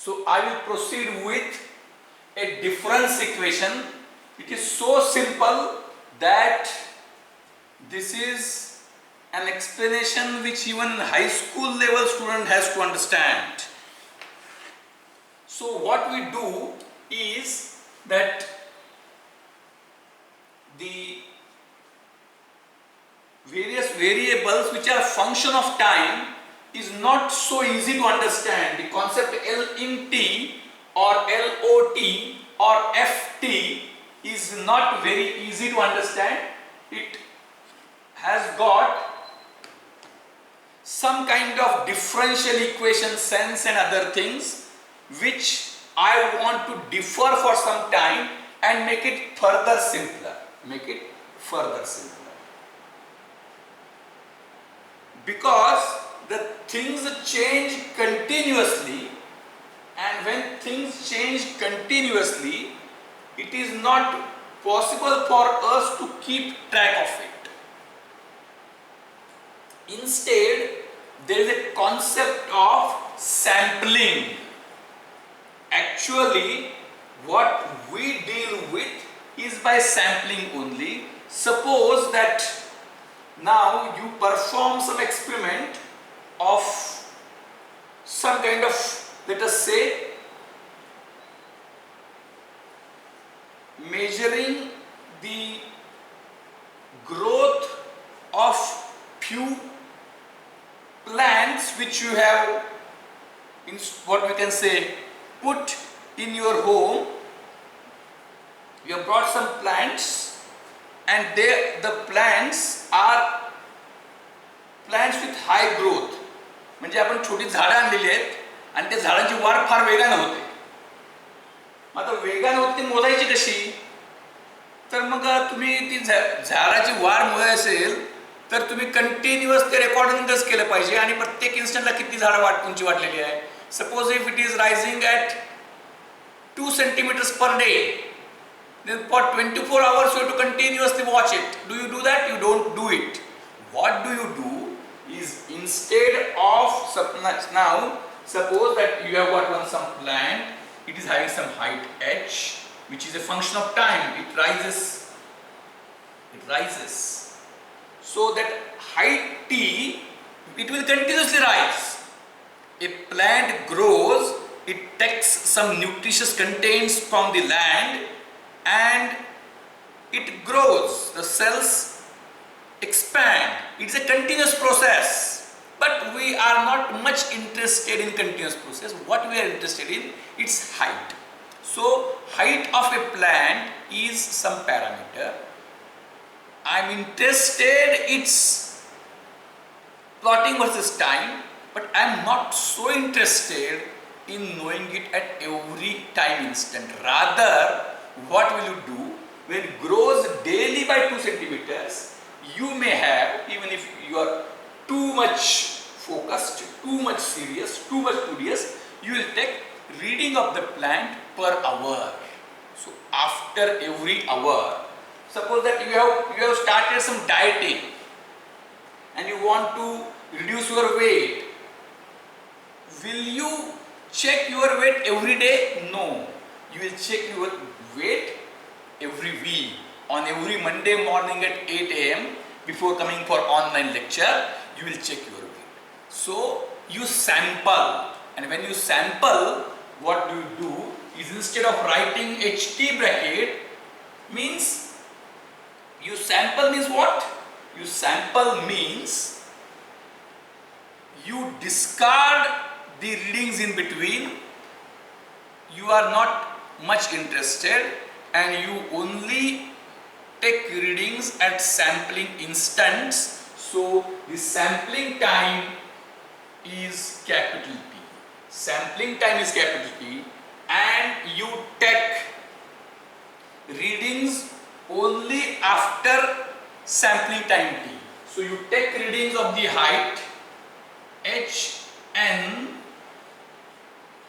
So I will proceed with a difference equation. It is so simple that this is an explanation which even high school level student has to understand. So what we do is that the various variables which are function of time is not so easy to understand. The concept L in T or LOT or FT is not very easy to understand. It has got some kind of differential equation sense and other things which I want to differ for some time and make it further simpler. Make it further simpler. Because the things change continuously, and when things change continuously, it is not possible for us to keep track of it. Instead, there is a concept of sampling. Actually, what we deal with is by sampling only. Suppose that now you perform some experiment of some kind of, let us say, measuring the growth of few plants which you have, in what we can say, put in your home. You have brought some plants and the plants are plants with high growth. म्हणजे आपण छोटी झाडं आणलेली आहेत आणि त्या झाडांची वाढ फार वेगाने होते. मग आता वेगाने होते ती मोजायची कशी? तर मग तुम्ही ती झाडाची वाढ मोजायची असेल तर तुम्ही कंटिन्युअस ते रेकॉर्डिंगच केलं पाहिजे आणि प्रत्येक इन्स्टंटला किती झाडं तुमची वाढलेली आहे. Suppose if it is rising at 2 centimeters per day, then for 24 hours you have to continuously watch it. Do you do that? You don't do it. What do you do is, instead of now suppose that you have got some plant, it is having some height h which is a function of time. It rises, so that height t, it will continuously rise. A plant grows, it takes some nutritious contents from the land and it grows. The cells expand. It's a continuous process, but we are not much interested in continuous process. What we are interested in, its height. So height of a plant is some parameter. I'm interested its plotting versus time, but I'm not so interested in knowing it at every time instant. Rather, what will you do? When it grows daily by 2 centimeters, you may have, even if you are too much focused, too much serious, too much studious, you will take reading of the plant per hour. So after every hour, suppose that you have started some dieting and you want to reduce your weight. Will you check your weight every day? No. You will check your weight every week. On every Monday morning at 8 AM, before coming for online lecture, you will check your weight. So you sample, and when you sample, what do you do is, instead of writing HT bracket, means you sample means what? You sample means you discard the readings in between. You are not much interested and you only take readings at sampling instants. So the sampling time is capital T. Sampling time is capital T, and you take readings only after sampling time T. So you take readings of the height Hn,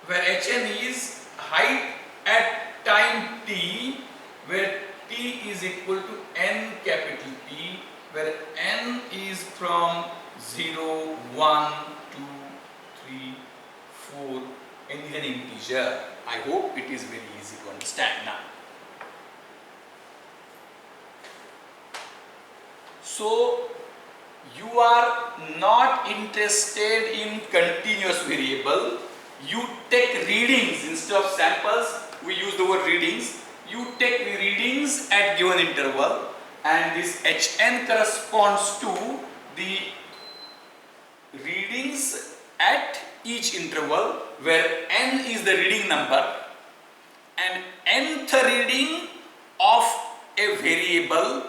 where Hn is height at time t, where t is equal to n capital T, where n is from 0, 1, 2, 3, 4, n is an integer. I hope it is very easy to understand now. So you are not interested in continuous variable. You take readings instead of samples. We use the word readings. You take readings at given interval, and this Hn corresponds to the readings at each interval, where n is the reading number, and nth reading of a variable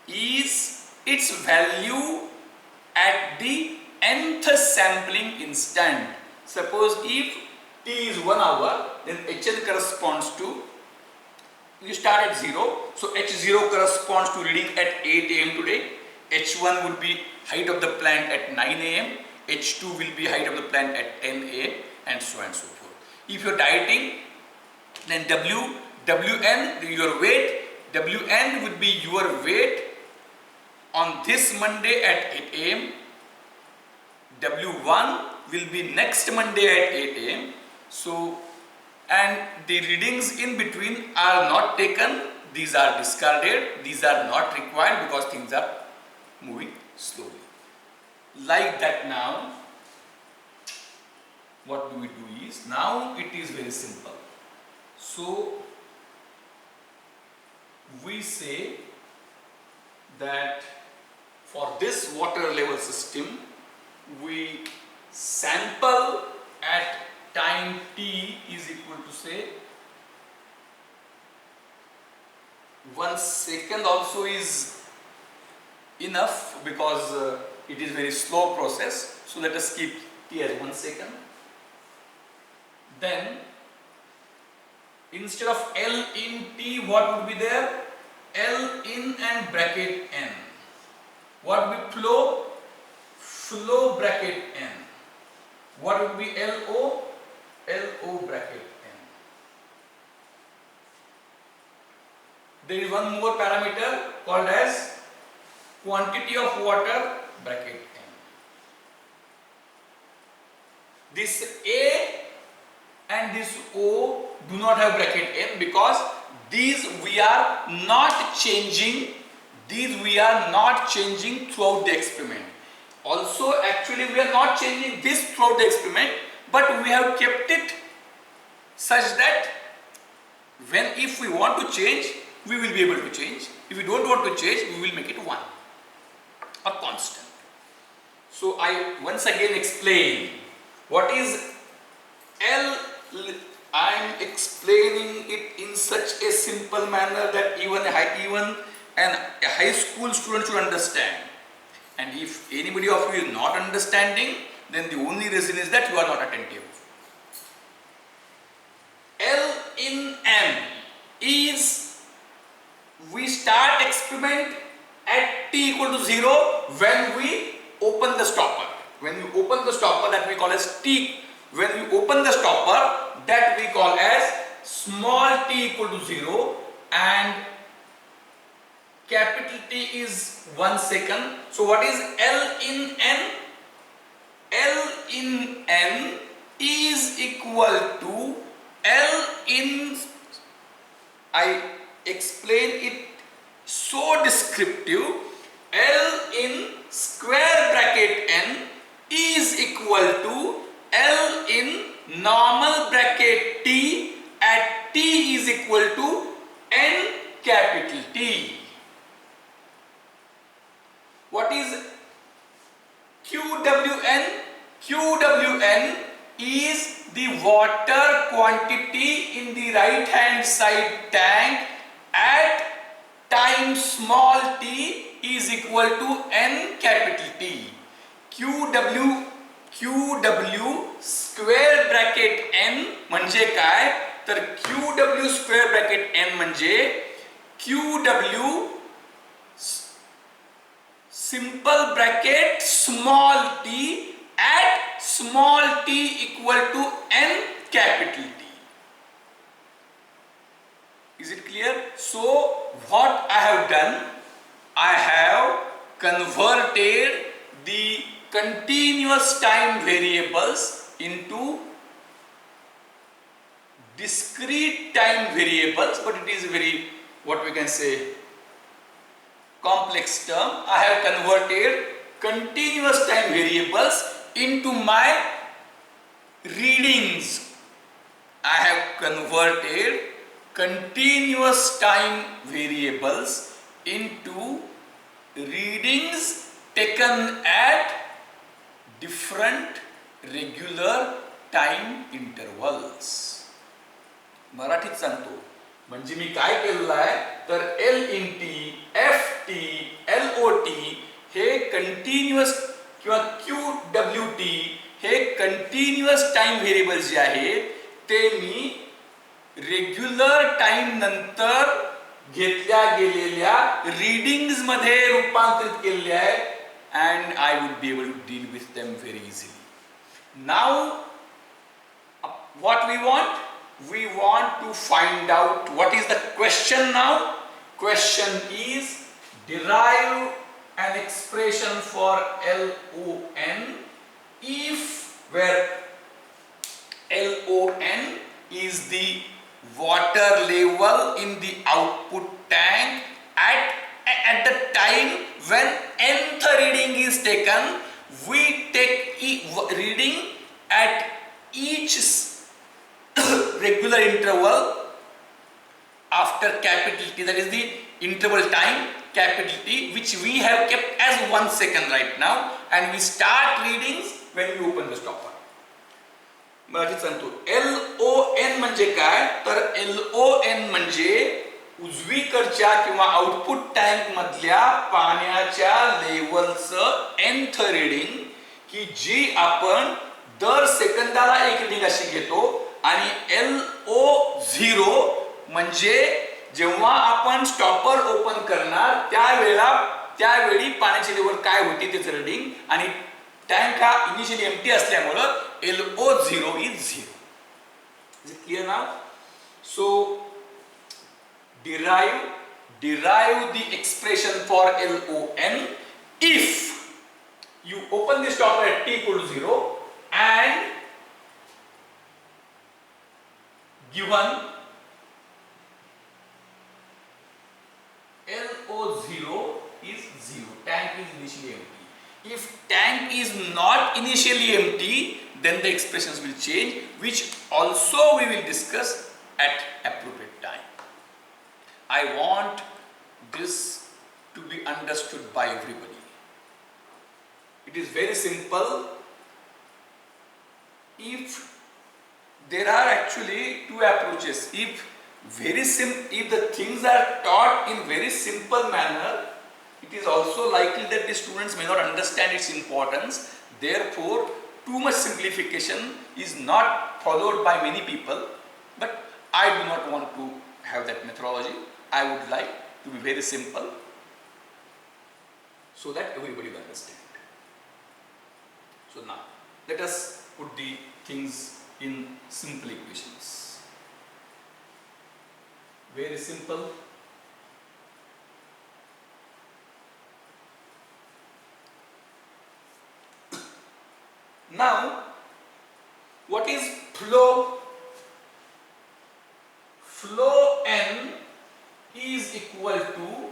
is its value at the nth sampling instant. Suppose if t is 1 hour, then Hn corresponds to, you start at 0, so H0 corresponds to reading at 8 am today, H1 would be height of the plant at 9 am, H2 will be height of the plant at 10 am, and so on and so forth. If you are dieting, then Wn, your weight, Wn would be your weight on this Monday at 8 am, W1 will be next Monday at 8 am. So, and the readings in between are not taken, these are discarded, these are not required because things are moving slowly. Like that now, what do we do is, now it is very simple. So, we say that for this water level system, we sample at time t is equal to, say, 1 second also is enough because it is very slow process. So let us keep t as 1 second. Then instead of L in t, what would be there? L in and bracket n. What would be flow? Flow bracket n. What would be LO? LO bracket n. There is one more parameter called as quantity of water bracket n. This A and this O do not have bracket n because these we are not changing. These we are not changing throughout the experiment. Also, actually we are not changing this throughout the experiment, but we have kept it such that when, if we want to change, we will be able to change. If we don't want to change, we will make it 1, a constant. So I once again explain what is L. I am explaining it in such a simple manner that even a high school student should understand. And if anybody of you is not understanding, then the only reason is that you are not attentive. L in M is, we start experiment at t equal to 0 when we open the stopper. When we open the stopper, that we call as t. When we open the stopper, that we call as small t equal to 0, and capital T is 1 second. So what is L in N? L in N is equal to L in, I explain it so descriptive, L in square bracket n is equal to L in normal bracket t at t is equal to n capital T. What is QWN? QWN is the water quantity in the right hand side tank at time small t is equal to n capital T. QW square bracket n म्हणजे काय? तर QW square bracket n म्हणजे QW simple bracket small t at small t equal to n capital T. Is it clear? So what I have done, I have converted the continuous time variables into discrete time variables, but it is a very, what we can say, complex term. I have converted continuous time variables into my readings. I have converted continuous time variables into readings taken at different regular time intervals. मराठीत सांगतो, म्हणजे मी काय केलेलं आहे तर LNT, FT, LOT हे continuous किंवा QWT हे continuous time variables जे आहेत ते मी रेग्युलर टाइम नंतर घेतल्या गेलेल्या रीडिंग्स मध्ये रूपांतरित केलेले आहेत and I would be able to deal with them very easily. Now what we want? We want to find out what is the question now. Question is derive an expression for LON if where LON is the water level in the output tank at the time when nth reading is taken. We take reading at each regular interval after capital T, that is the interval time capital T, which we have kept as 1 second right now, and we start readings when we open the stopper. मराठीत सांगतो LON म्हणजे काय तर LON म्हणजे उजवीकडच्या किंवा output tank मधल्या पाण्याच्या लेवलचं nth reading की जी आपण दर सेकंदाला एक रीडिंग अशी घेतो आणि LO0 म्हणजे जेव्हा आपण स्टॉपर ओपन करणार त्यावेळी पाण्याची लेवल काय होती त्याचं रीडिंग आणि टँक हा इनिशियली एम्प्टी असल्यामुळे LO0 is 0. Is it clear now? So derive the expression for LON if you open the stopper at t equal to 0 and given LO0 is 0, tank is initially empty. If tank is not initially empty, then the expressions will change, which also we will discuss at appropriate time. I want this to be understood by everybody. It is very simple. If there are actually two approaches, if the things are taught in very simple manner, it is also likely that the students may not understand its importance. Therefore, too much simplification is not followed by many people, but I do not want to have that methodology. I would like to be very simple so that everybody will understand. So now, let us put the things in simple equations. Very simple. Now, what is flow? Flow n is equal to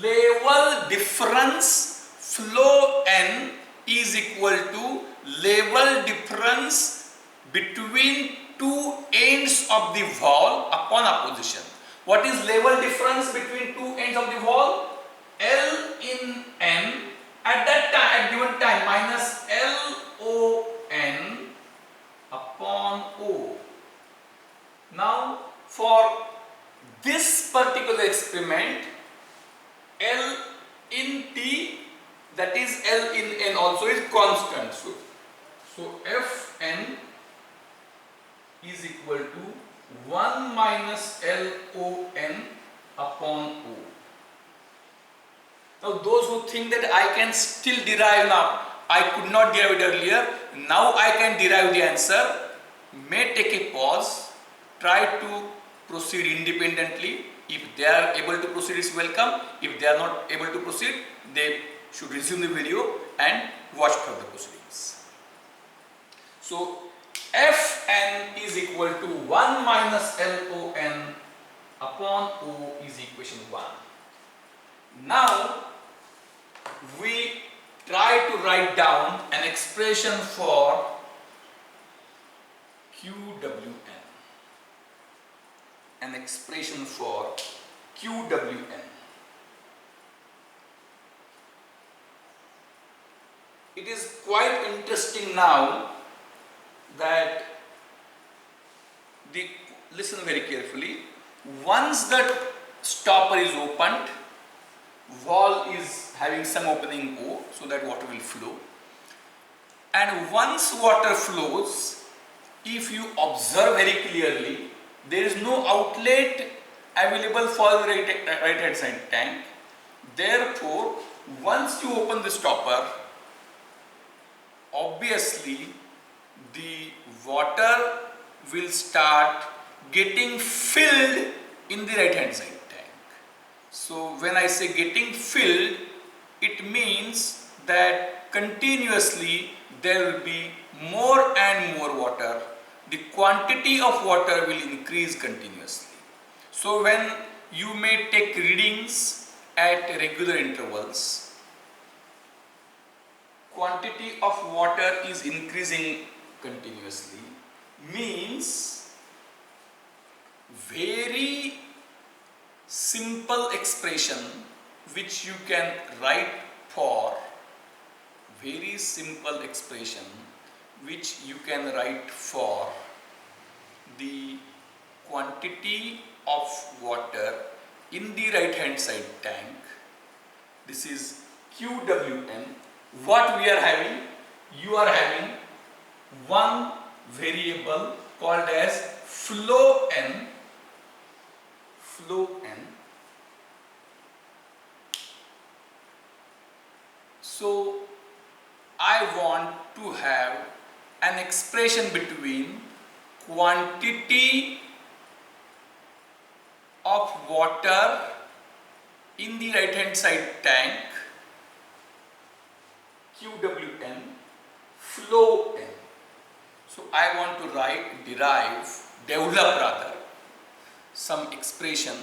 level difference. Flow n is equal to level difference between two ends of the wall upon opposition. What is level difference between two ends of the wall? L in n at that time, at given time, minus LON upon O. Now, for this particular experiment, L in T, that is L in N also is constant. So Fn is equal to 1 minus LON upon O. Now those who think that I can still derive now, I could not derive it earlier, now I can derive the answer, may take a pause, try to proceed independently. If they are able to proceed, it's welcome. If they are not able to proceed, they should resume the video and watch further proceedings. So Fn is equal to 1 minus LON upon O is equation 1. Now we try to write down an expression for QWN. An expression for QWN. It is quite interesting now that listen very carefully. Once the stopper is opened, valve is having some opening O so that water will flow, and once water flows, if you observe very clearly, there is no outlet available for the right hand side tank. Therefore, once you open the stopper, obviously the water will start getting filled in the right hand side tank. So when I say getting filled, it means that continuously there will be more and more water. The quantity of water will increase continuously. So when you may take readings at regular intervals, quantity of water is increasing continuously, means very simple expression which you can write for, very simple expression which you can write for the quantity of water in the right hand side tank. This is QWN. What we are having? You are having one variable called as flow N. Flow N. So I want to have an expression between quantity of water in the right hand side tank QWN, flow N. So I want to develop some expression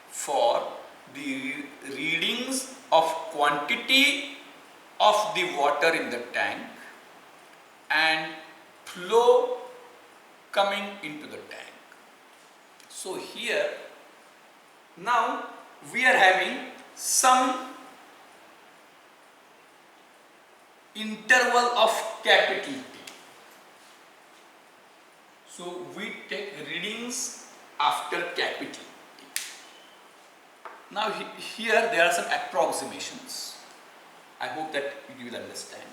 for the readings of quantity of the water in the tank and flow coming into the tank. So here now we are having some interval of capital T. So we take readings after capital T. Now here there are some approximations. I hope that you will understand.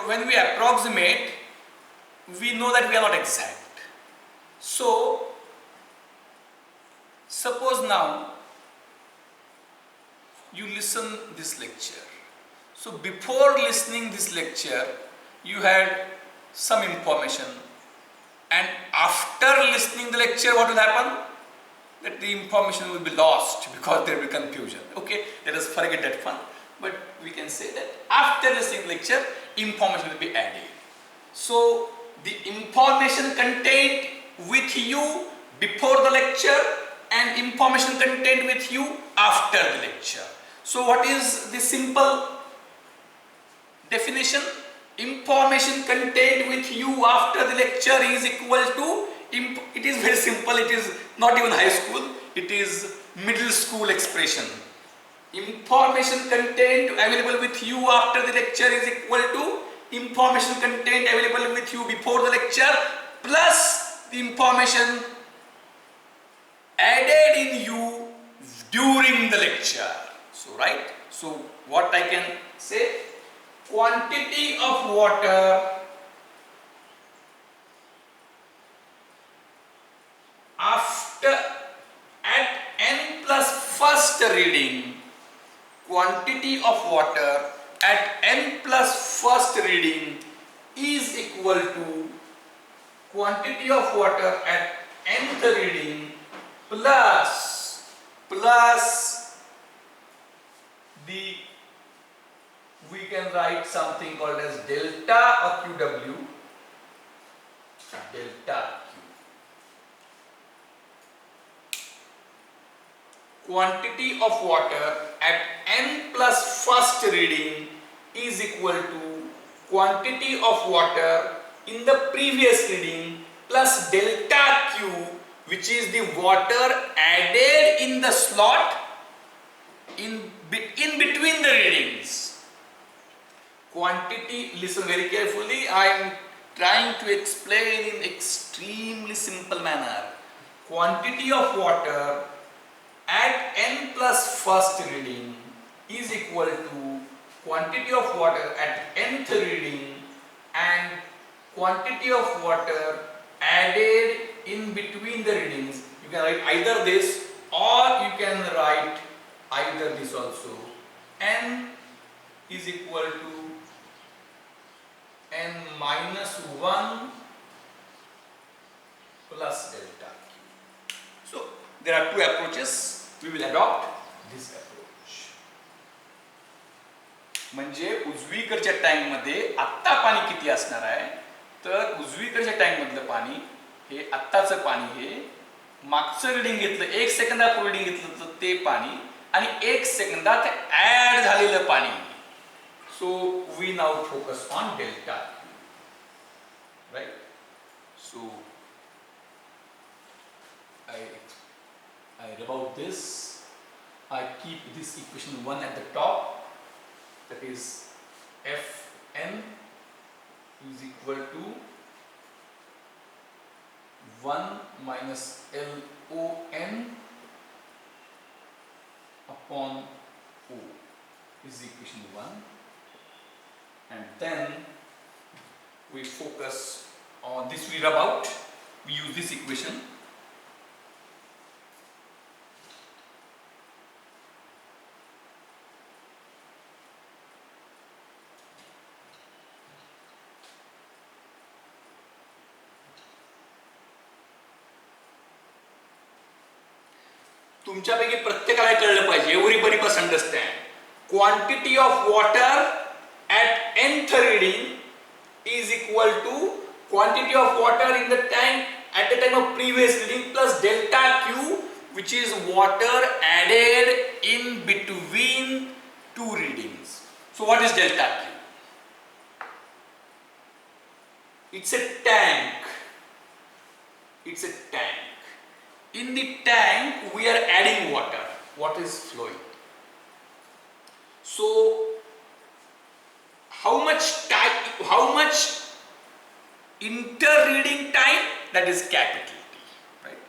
When we approximate, we know that we are not exact. So suppose now you listen this lecture. So before listening this lecture, you had some information, and after listening the lecture, what will happen? That the information will be lost because there will be confusion. Okay, let us forget that one. But we can say that after listening the lecture, information will be added. So the information contained with you before the lecture and information contained with you after the lecture. So what is the simple definition? Information contained with you after the lecture is equal to, it is very simple, it is not even high school, it is middle school expression. Information contained available with you after the lecture is equal to information contained available with you before the lecture plus the information added in you during the lecture. So right, so what I can say, quantity of water after at n plus first reading, quantity of water at n plus first reading is equal to quantity of water at nth reading plus the we can write something called as delta or QW, delta Q. Quantity of water at n plus first reading is equal to quantity of water in the previous reading plus delta Q, which is the water added in the slot in between the readings. Quantity, listen very carefully, I am trying to explain in extremely simple manner. Quantity of water at n plus first reading is equal to quantity of water at nth reading and quantity of water added in between the readings. You can write either this or you can write either this also. N is equal to n minus 1 plus delta Q. So there are two approaches. We will adopt this approach. म्हणजे उजवीकडच्या tank मध्ये आत्ता पाणी किती असणार आहे, तर उजवीकडच्या tank मधलं पाणी हे आत्ताचं पाणी हे मागचं रीडिंग घेतलं, 1 सेकंदापूर्वी रीडिंग घेतलं तर ते पाणी आणि 1 सेकंदात ऍड झालेलं पाणी. So we now focus on delta, right? So I rub out this, I keep this equation 1 at the top, that is Fn is equal to 1 minus LON upon O is equation 1, and then we focus on this, we rub out, we use this equation. तुमच्यापैकी प्रत्येकाला कळलं पाहिजे, everybody must understand, quantity of water at nth reading is equal to quantity of water in the tank at the time of previous reading plus delta Q, which is water added in between two readings. So what is delta Q? It's a tank. It's a tank. In the tank we are adding water. What is flowing? So how much time, how much inter-reading time? That is capital T, right?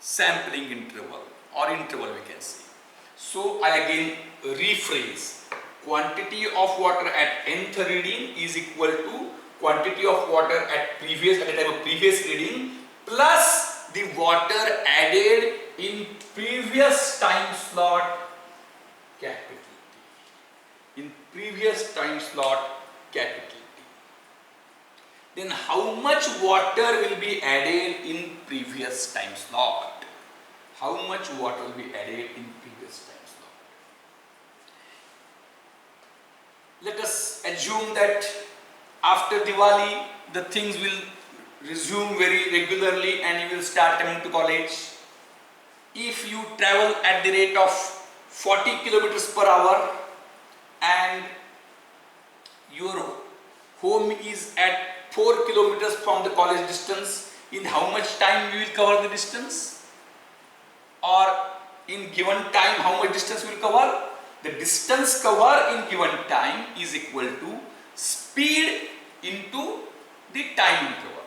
Sampling interval or interval we can say. So I again rephrase. Quantity of water at nth reading is equal to quantity of water at the time of previous reading plus the water added in previous time slot capital T. In previous time slot capital T. Then how much water will be added in previous time slot? How much water will be added in previous time slot? Let us assume that after Diwali the things will resume very regularly and you will start coming to college. If you travel at the rate of 40 kilometers per hour and your home is at 4 kilometers from the college distance, in how much time you will cover the distance? Or in given time how much distance you will cover? The distance covered in given time is equal to speed into the time interval.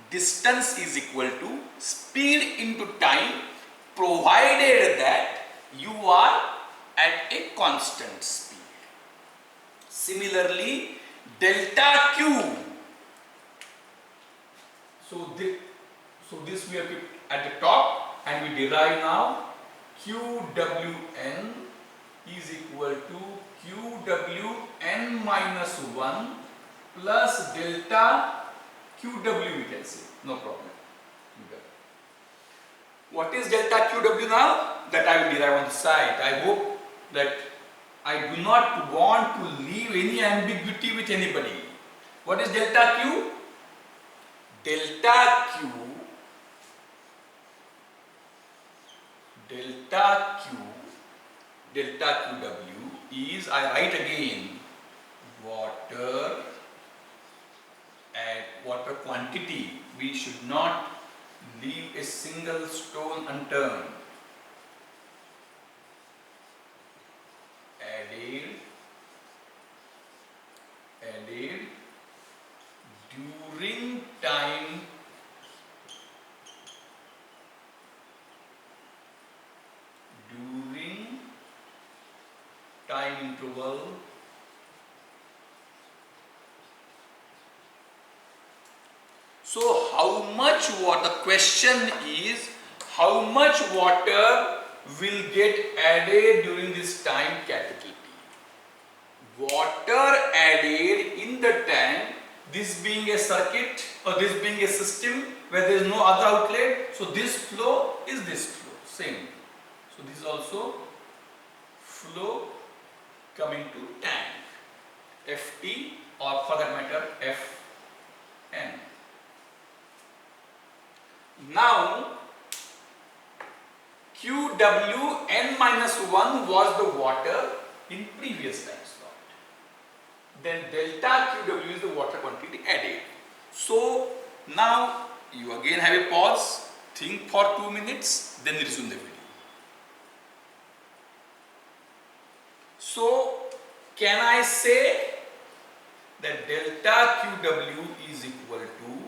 Distance is equal to speed into time provided that you are at a constant speed. Similarly, delta Q. So this we have kept at the top and we derive now QWN is equal to QWN minus 1 plus delta QW we can say, no problem. What is delta QW now? That I will derive on the side. I hope that I do not want to leave any ambiguity with anybody. What is delta Q? Delta Q, delta Q, delta QW is, I write again, water and water quantity. We should not leave a single stone unturned. Added during time interval so how much water, the question is how much water will get added during this time capital T. Water added in the tank, this being a circuit or this being a system where there is no other outlet, so this flow is this flow, same. So this is also flow coming to tank, Ft or for that matter Fn. Now Qw n minus 1 was the water in previous time slot. Then delta Qw is the water quantity added. So now you again have a pause, think for 2 minutes, then resume the video. So can I say that delta Qw is equal to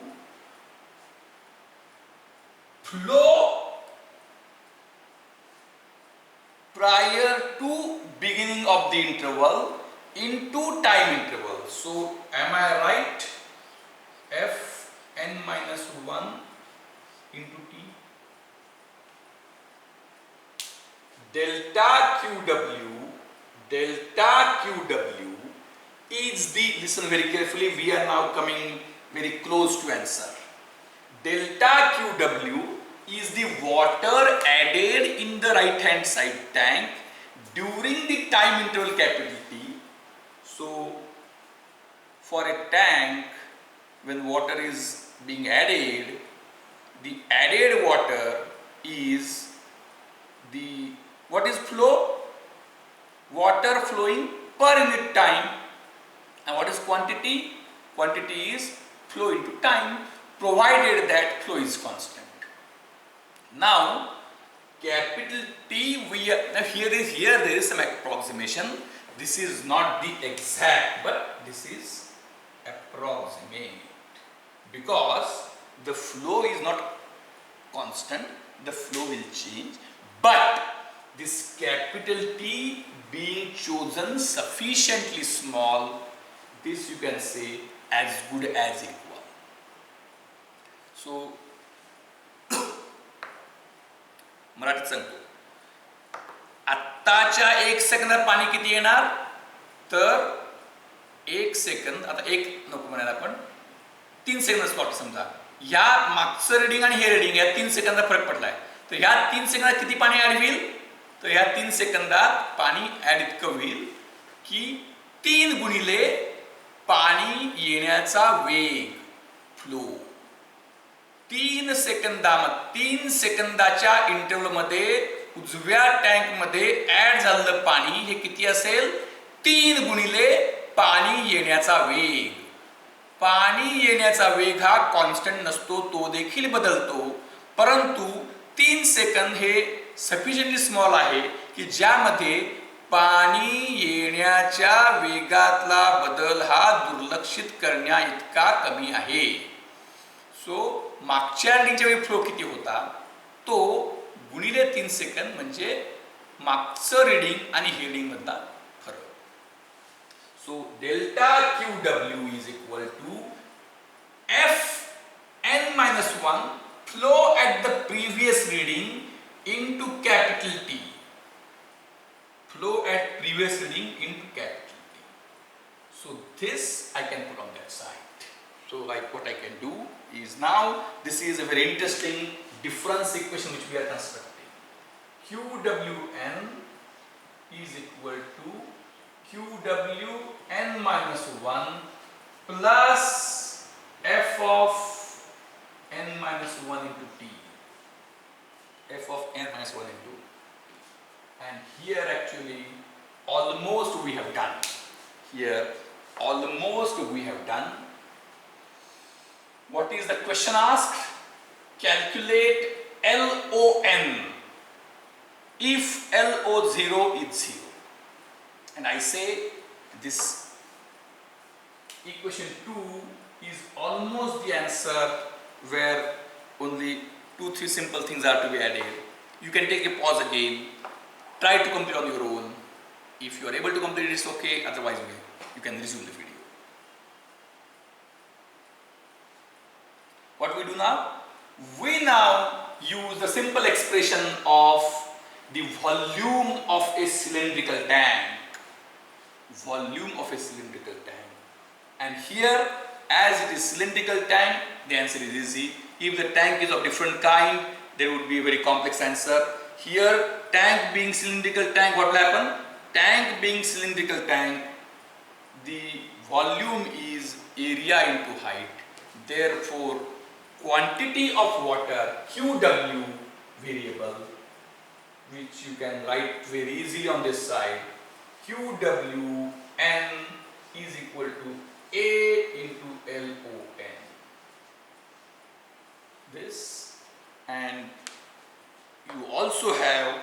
flow prior to beginning of the interval into time interval. So am I right? Fn minus 1 into T. Delta Qw is the, listen very carefully, we are now coming very close to answer. Delta Qw is the water added in the right hand side tank during the time interval capital T. So for a tank, when water is being added, the added water is the, what is flow? Water flowing per unit time. And what is quantity? Quantity is flow into time, provided that flow is constant. Now capital T, now here there is some approximation. This is not the exact, but this is approximate, because the flow is not constant, the flow will change, but this capital T being chosen sufficiently small, this you can say as good as equal. So मराठीत सांगतो, आत्ताच्या 1 सेकंदात पाणी किती येणार, तर 1 second, आता 1 नको म्हणायला आपण 3 सेकंद स्लॉट समजा, या मागचं रीडिंग आणि हे रीडिंग या 3 सेकंदात फरक पडलाय, तर या 3 सेकंदात किती पाणी ऍड होईल, तर या 3 सेकंदात पाणी ऍड इतकं होईल की 3 गुणिले पाणी येण्याचा वेग फ्लो. 3 सेकंदाच्या इंटरव्हल मध्ये उजव्या टँक मध्ये ऍड झालेलं पाणी हे किती असेल, 3 गुणिले पाणी येण्याचा वेग. पाणी येण्याचा वेग हा कॉन्स्टंट नसतो, तो देखील बदलतो, परंतु 3 सेकंद हे सफिशियंटली स्मॉल आहे की ज्यामध्ये पाणी येण्याच्या वेगातला बदल हा दुर्लक्षित करण्या इतका कमी आहे. सो मागच्या रीडिंगच्या वेळी फ्लो किती होता, तो गुणिले 3 सेकंद म्हणजे मागचं रीडिंग आणि हे रीडिंग मधला फरक. So delta Qw is equal to Fn-1 flow at the previous reading into capital T. Flow at previous reading into capital T. So this I can put on that side. So like what I can do is, now this is a very interesting difference equation which we are constructing. Qwn is equal to QW n minus 1 plus f of n minus 1 into t. F of n minus 1 into. And here actually almost we have done. Here almost we have done. What is the question asked? Calculate LON if LO0 is 0. And I say this equation 2 is almost the answer, where only 2-3 simple things are to be added. You can take a pause again, try to complete on your own. If you are able to complete it, it's okay, otherwise you can resume the video. What we do now? We now use the simple expression of the volume of a cylindrical tank. Volume of a cylindrical tank. And here, as it is cylindrical tank, the answer is easy. If the tank is of different kind, there would be a very complex answer. Here, tank being cylindrical tank, what will happen? Tank being cylindrical tank, the volume is area into height. Therefore, quantity of water, QW variable, which you can write very easily on this side, QW n is equal to A into LON. This, and you also have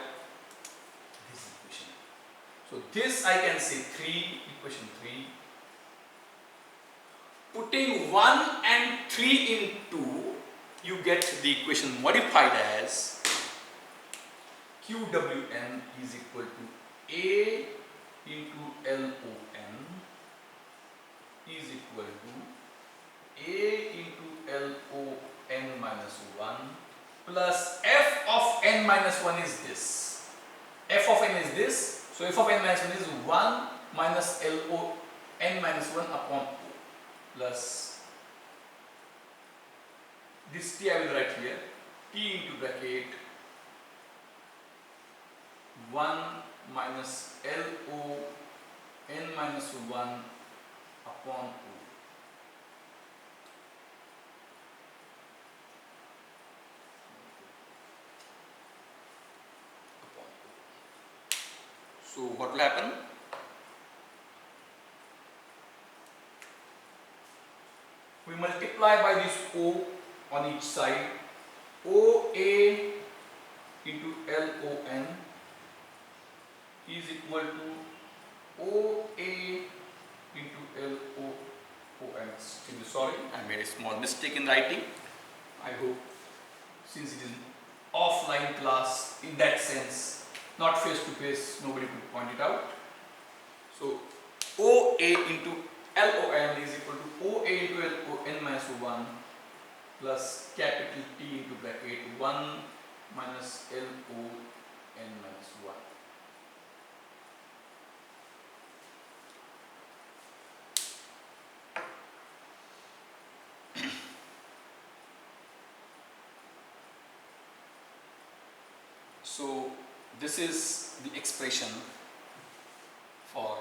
this equation. So this I can say equation 3. Putting 1 and 3 in 2, you get the equation modified as QWN is equal to A into LON is equal to A into LON minus 1 plus F of n minus 1 is this. F of n is this. So F of n minus 1 is 1 minus LON minus 1 upon O plus this T I will write here, T into bracket 1 minus LON minus 1 upon O. So what will happen? We multiply by this O on each side. OA into LON is equal to OA into LON. Still sorry, I made a small mistake in writing. I hope, since it is offline class, in that sense, not face to face, nobody could point it out. So OA into LON is equal to OA into LON minus 1 plus capital T into bracket 1 minus LON minus 1. So this is the expression for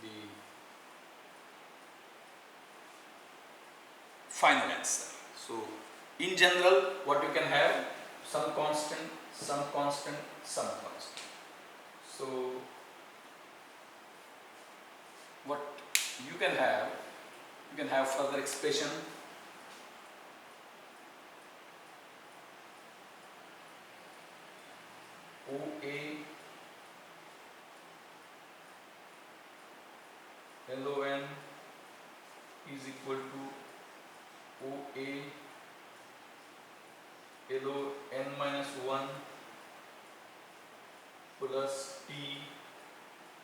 the final answer. So in general, what you can have, some constant, some constant, some constant. So what you can have further expression OA LON is equal to OA LON minus 1 plus T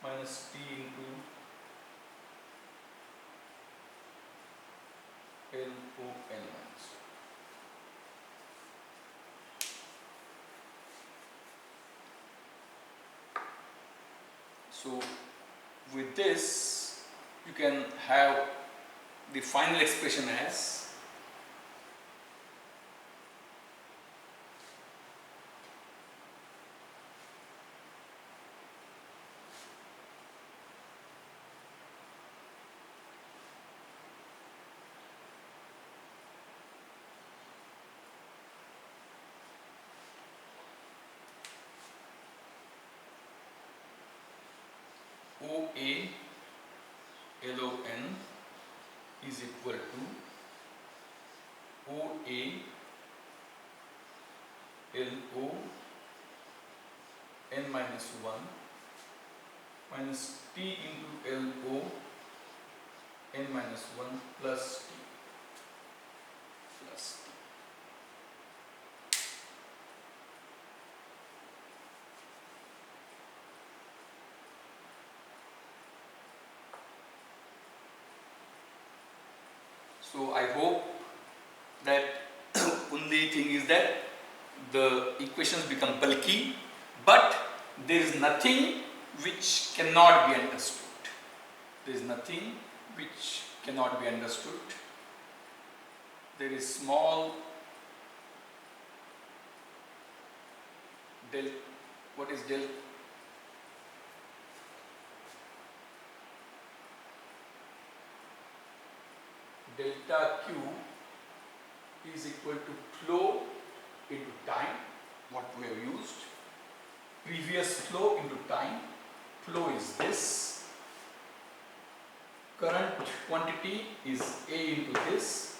minus T into LON minus 1. So with this, you can have the final expression as is equal to OA LO n minus 1 minus T into LO n minus 1 plus T plus T. So I hope that only thing is that the equations become bulky, but there is nothing which cannot be understood. There is nothing which cannot be understood. There is small del. What is del? Delta Q is equal to flow into time, what we have used. Previous flow into time. Flow is this. Current quantity is A into this.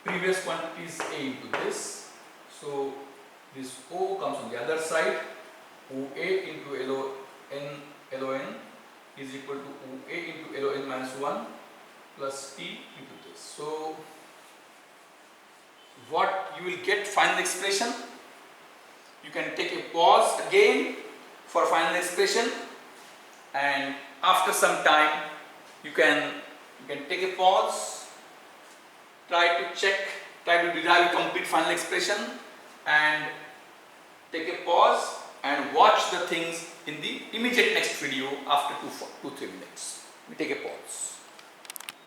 Previous quantity is A into this. So this O comes on the other side. OA into LON is equal to OA into LON minus 1 plus T into this. So what you will get final expression, you can take a pause again for final expression, and after some time you can take a pause, try to derive a complete final expression, and take a pause and watch the things in the immediate next video after 2-3 minutes. We take a pause.